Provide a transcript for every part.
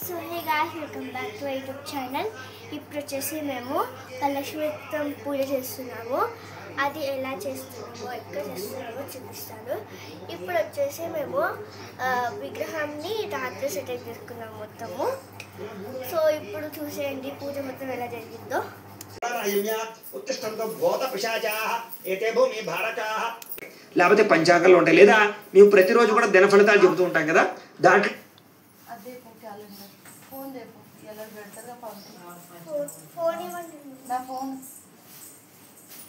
So hey guys, welcome back to YouTube channel. ఇప్పుడు వచ్చేసి మేము కలశవృత్తం పూజ చేస్తున్నాము. అది ఎలా చేస్తున్నామో, ఎక్కడ చేస్తున్నామో చూపిస్తాను. ఇప్పుడు వచ్చేసి మేము విగ్రహాన్ని రాత్రి సెటప్ చేసుకున్నాము మొత్తము. సో ఇప్పుడు చూసేయండి పూజ మొత్తం ఎలా జరిగిందో. లేకపోతే పంచాంగాలు ఉంటాయి, లేదా మేము ప్రతిరోజు కూడా దిన ఫలితాలు చెబుతూ ఉంటాం కదా, దాంట్లో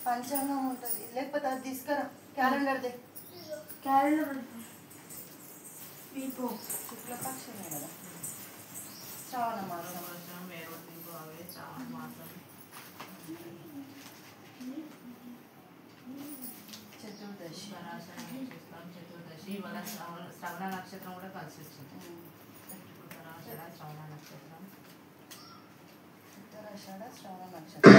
పంచాంగం ఉంటుంది, లేకపోతే అది తీసుకురా. క్యాలెండర్దే క్యాలెండర్ శుక్లపక్షమే కదా, శ్రావణ మాసం చతుర్దశి శ్రవణ నక్షత్రం కూడా కలిసి వచ్చింది. శ్రవణ నక్షత్రం ఉత్తరాషాఢ శ్రవణ నక్షత్రం.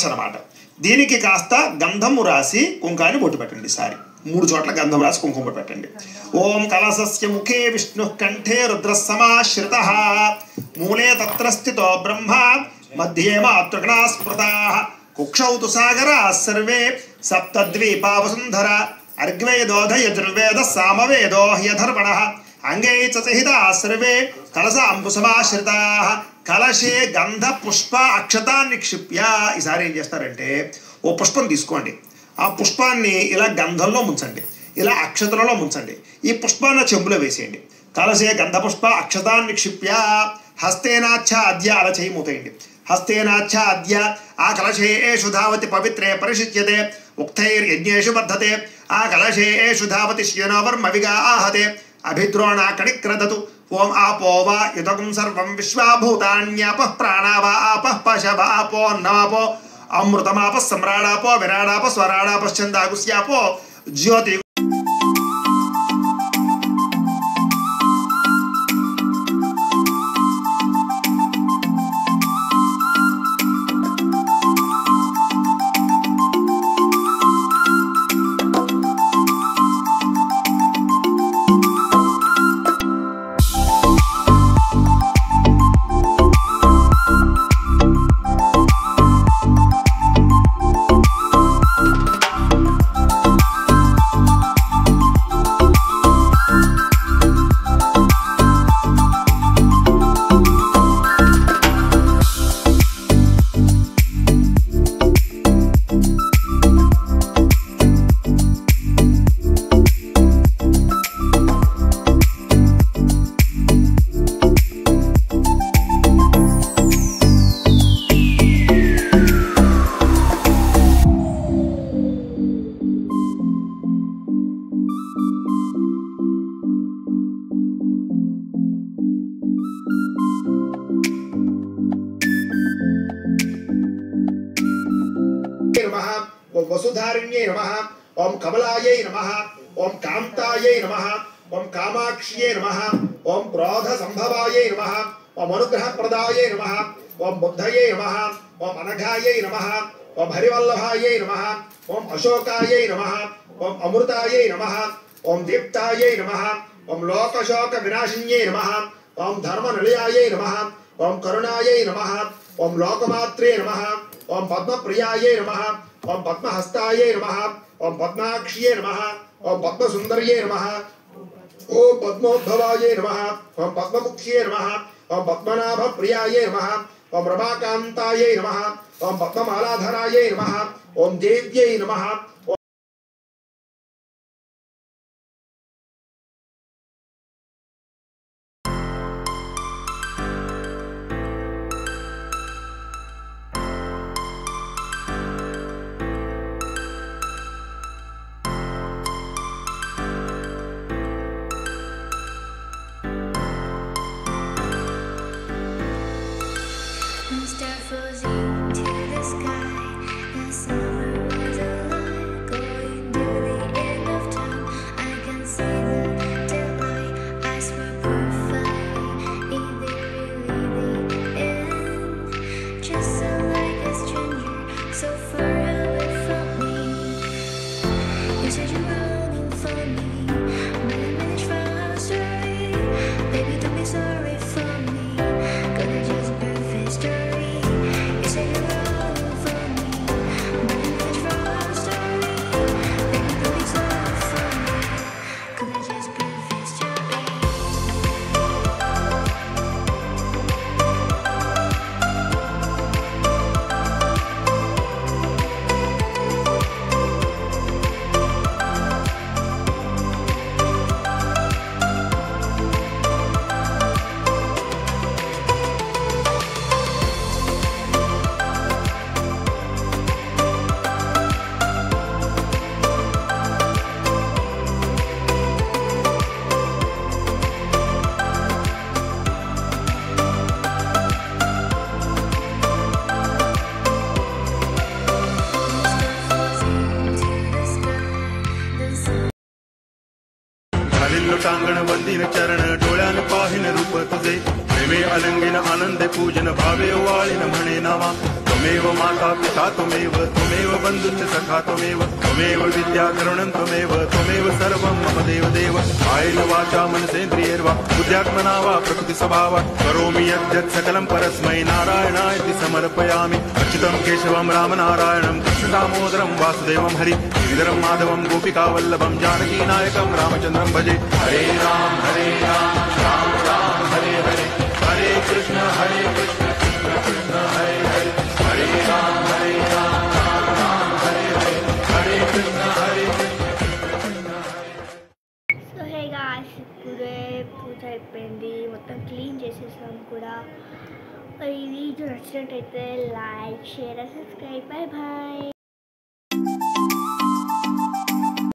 అన్నమాట. దీనికి కాస్త గంధము రాసి కుంకాన్ని బొట్టు పెట్టండి. సారి 3 చోట్ల గంధం రాసి కుంకుమ బొట్టు పెట్టండి. ఓం కలశస్య ముఖే విష్ణు కంఠే రుద్ర సమాశ్రితః మూలే తత్ర స్థితో బ్రహ్మ మధ్యే మాతృగణా స్మృతాః కుక్షౌ తు సాగరాः సర్వే సప్తద్వీపా వసుంధర అర్గ్వేదోధ యజుర్వేద సామవేదో హ్యధర్వణః అంగై చ సహితాः సర్వే కలశాంబుసమాశ్రితాః కలశే గంధ పుష్ప అక్షతాన్ని క్షిప్య. ఈసారి ఏం చేస్తారంటే, ఓ పుష్పం తీసుకోండి, ఆ పుష్పాన్ని ఇలా గంధంలో ముంచండి, ఇలా అక్షతలలో ముంచండి, ఈ పుష్పాన్ని చెంబులో వేసేయండి. కలశే గంధ పుష్ప అక్షతాన్ని క్షిప్య హస్తేనాచ్ఛాద్య అలా చేయి మూతేయండి. హస్తేనాచ్ఛాద్య ఆ కలశేషు ధావతి పవిత్రే పరిశుచ్యతే ఉక్తైర్యజ్ఞేషు బద్ధతే ఆ కలశేషు ధావతి శ్యనోవర్మ విగాహతే అభిద్రోణాకణిక్రదతు. ఓం ఆపో వా యుతకం సర్వం విశ్వాభూతాన్యాపః ప్రాణావా ఆపః పశవ ఆపో నవాపో అమృతమాపః సమ్రాడాపో విరాడాప స్వరాడాపశ్చందాగుస్యాపో జ్యోతి. ఓం వసుధారిణ్యై నమః. ఓం కమలాయై నమః. ఓం కాంతాయై నమః. ఓం కామాక్ష్యై నమః. ఓం క్రోధ సంభవాయై నమః. ఓం అనుగ్రహప్రదాయై నమః. ఓం బుద్ధయై నమః. ఓం అనఘాయై నమః. ఓం హరివల్లభాయై నమః. ఓం అశోకాయై నమః. ఓం అమృతాయై నమః. ఓం దీప్తాయై నమః. ఓం లోకశోక వినాశిన్యై నమః. ఓం ధర్మనిలయాయై నమః. ఓం కరుణాయై నమః. ఓం లోకమాత్రే నమః. ఓం పద్మప్రియాయై నమః. ఓం పద్మహస్తాయై నమః. ఓం పద్మాక్ష్యై నమః. ఓం పద్మసుందర్యై నమః. ఓం పద్మోద్భవాయై నమః. ఓం పద్మముఖ్యై నమః. ఓం పద్మనాభప్రియాయై నమః. ఓం రమాకాంతాయై నమః. ఓం పద్మమాలాధరాయై నమః. ఓం దేవ్యై నమః. stars frozen to the sky. The summer was alive, going to the end of time. I can see the daylight. Eyes were perfect. Is it really the end? Just like a stranger, so far away from me. You said you're running for me, but I managed from our story. Baby, don't be sorry for me, 'cause it's just a perfect story. You said you're running for me, but I managed from our story. Baby, don't be sorry for me, 'cause it's just a perfect story. खालील टांगण वंदीन चरण डोळ्यान पाहिन रूप तुझे प्रेमे अलंगिन आनंद पूजन भावे वाळीन म्हणे नावा त्वमेव माता पिता त्वमेव त्वमेव बंधुश्च सखा त्वमेव त्वमेव विद्या करुणं त्वमेव सर्वं मम देव देव कायेन वाचा मनसेन्द्रियैर्वा बुद्ध्यात्मना वा प्रकृति स्वभावात् करोमि यद्यत् सकलं परस्मै नारायणायति समर्पयामि अच्युतं केशवं रामनारायणं कृष्णदामोदरं वासुदेवं हरि गिरिधरं माधवं गोपिकावल्लभं जानकीनायकं रामचन्द्रं भजे हरे Ram Ram Ram Hare Hare Hare Krishna Krishna Krishna Hare Hare Hare Ram Ram Ram Hare Hare Hare Krishna so hey guys, ఇప్పుడే పూజ అయిపోయింది, మొత్తం క్లీన్ చేసేసాం కూడా. మరి ఈ వీడియో నచ్చినట్టయితే like, share, subscribe. Bye bye.